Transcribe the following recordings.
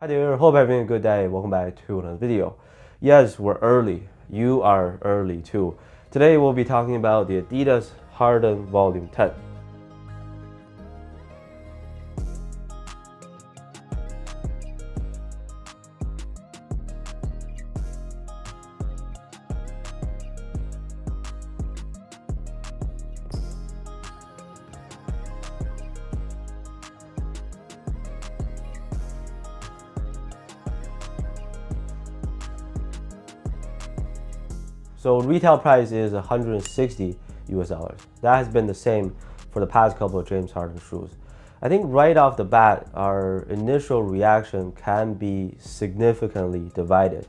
Hi there, hope you're having a good day. Welcome back to another video. Yes, we're early. You are early too. Today we'll be talking about the Adidas Harden Volume 10. So retail price is 160 US dollars. That has been the same for the past couple of James Harden shoes. I think right off the bat, our initial reaction can be significantly divided.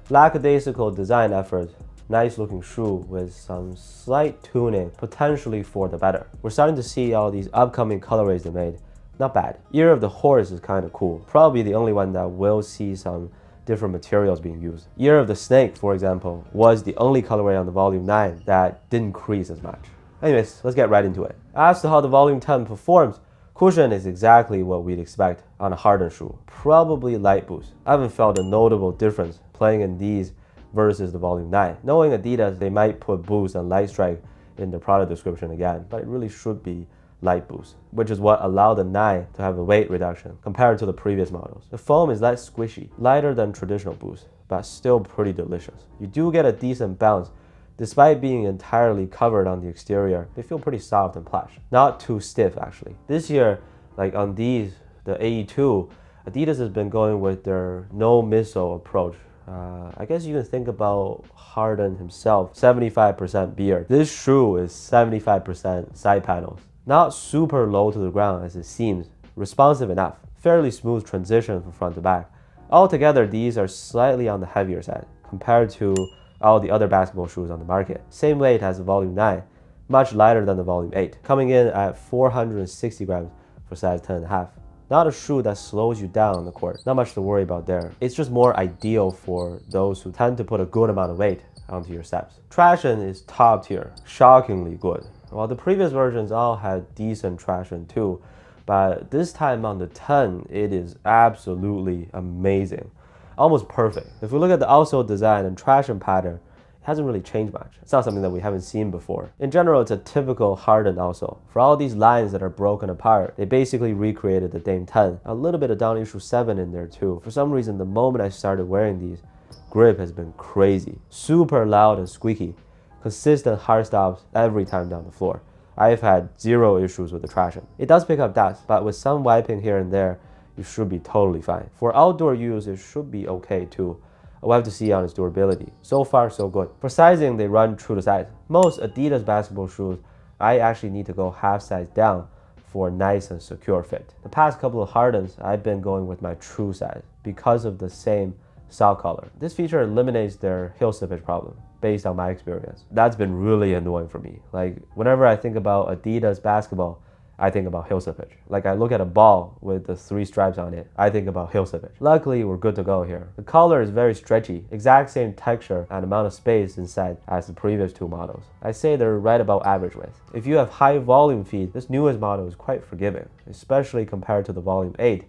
Lackadaisical design effort, nice looking shoe with some slight tuning, potentially for the better. We're starting to see all these upcoming colorways they made. Not bad. Ear of the Horse is kind of cool. Probably the only one that will see some different materials being used. Ear of the Snake, for example, was the only colorway on the Volume 9 that didn't crease as much. Anyways, let's get right into it. As to how the Volume 10 performs, cushion is exactly what we'd expect on a Harden shoe. Probably light boost. I haven't felt a notable difference playing in these versus the Volume 9. Knowing Adidas, they might put boost and light strike in the product description again, but it really should be light boost, which is what allowed the 9 to have a weight reduction compared to the previous models. The foam is less squishy, lighter than traditional boost, but still pretty delicious. You do get a decent bounce. Despite being entirely covered on the exterior, they feel pretty soft and plush. Not too stiff actually. This year, like on these, the AE2, Adidas has been going with their no missile approach. I guess you can think about Harden himself, 75% beard. This shoe is 75% side panels. Not super low to the ground as it seems, responsive enough. Fairly smooth transition from front to back. Altogether, these are slightly on the heavier side compared to all the other basketball shoes on the market. Same weight as the Volume 9, much lighter than the Volume 8, coming in at 460 grams for size 10.5. Not a shoe that slows you down on the court. Not much to worry about there. It's just more ideal for those who tend to put a good amount of weight onto your steps. Traction is top tier, shockingly good. While the previous versions all had decent traction too, but this time on the 10, it is absolutely amazing. Almost perfect. If we look at the outsole design and traction pattern, it hasn't really changed much. It's not something that we haven't seen before. In general, it's a typical Harden outsole. For all these lines that are broken apart, they basically recreated the Dame 10. A little bit of down issue 7 in there too. For some reason, the moment I started wearing these, grip has been crazy. Super loud and squeaky. Consistent hard stops every time down the floor. I've had zero issues with the traction. It does pick up dust, but with some wiping here and there, you should be totally fine. For outdoor use, it should be okay too. We'll have to see on its durability. So far, so good. For sizing, they run true to size. Most Adidas basketball shoes, I actually need to go half size down for a nice and secure fit. The past couple of Hardens, I've been going with my true size because of the same sock collar. This feature eliminates their heel slippage problem based on my experience. That's been really annoying for me. Like whenever I think about Adidas basketball, I think about heel slippage. Like I look at a ball with the 3 stripes on it, I think about heel slippage. Luckily, we're good to go here. The collar is very stretchy, exact same texture and amount of space inside as the previous 2 models. I say they're right about average width. If you have high volume feet, this newest model is quite forgiving, especially compared to the Volume 8.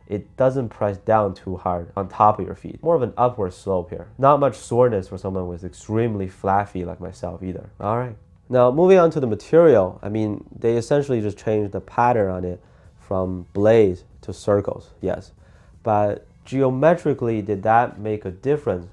It doesn't press down too hard on top of your feet. More of an upward slope here. Not much soreness for someone with extremely flat feet like myself either. All right. Now, moving on to the material, I mean, they essentially just changed the pattern on it from blades to circles, yes. But geometrically, did that make a difference?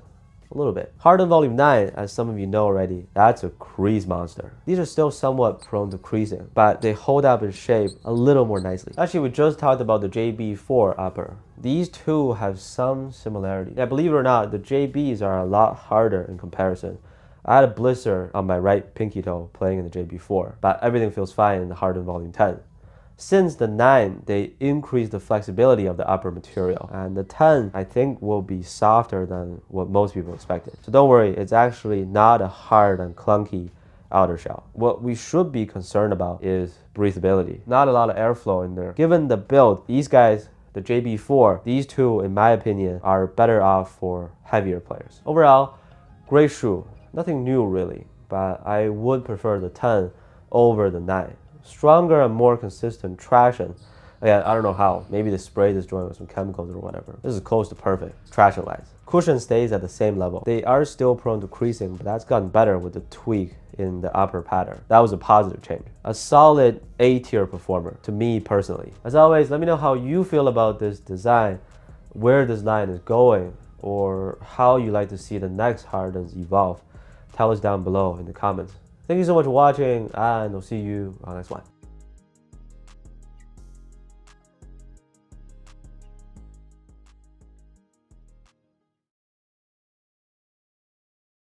A little bit. Harden Volume 9, as some of you know already, that's a crease monster. These are still somewhat prone to creasing, but they hold up in shape a little more nicely. Actually, we just talked about the JB4 upper. These two have some similarity. Yeah, believe it or not, the JBs are a lot harder in comparison. I had a blister on my right pinky toe playing in the JB4, but everything feels fine in the Harden Volume 10. Since the 9, they increased the flexibility of the upper material, and the 10, I think, will be softer than what most people expected. So don't worry, it's actually not a hard and clunky outer shell. What we should be concerned about is breathability. Not a lot of airflow in there. Given the build, these guys, the JB4, these two, in my opinion, are better off for heavier players. Overall, great shoe. Nothing new really, but I would prefer the 10 over the 9. Stronger and more consistent traction, Again, I don't know how. Maybe they sprayed this joint with some chemicals or whatever. This is close to perfect, traction-wise. Cushion stays at the same level. They are still prone to creasing, but that's gotten better with the tweak in the upper pattern. That was a positive change. A solid A-tier performer to me personally. As always, let me know how you feel about this design, where this line is going, or how you like to see the next Hardens evolve. Tell us down below in the comments. Thank you so much for watching, and I'll see you on the next one.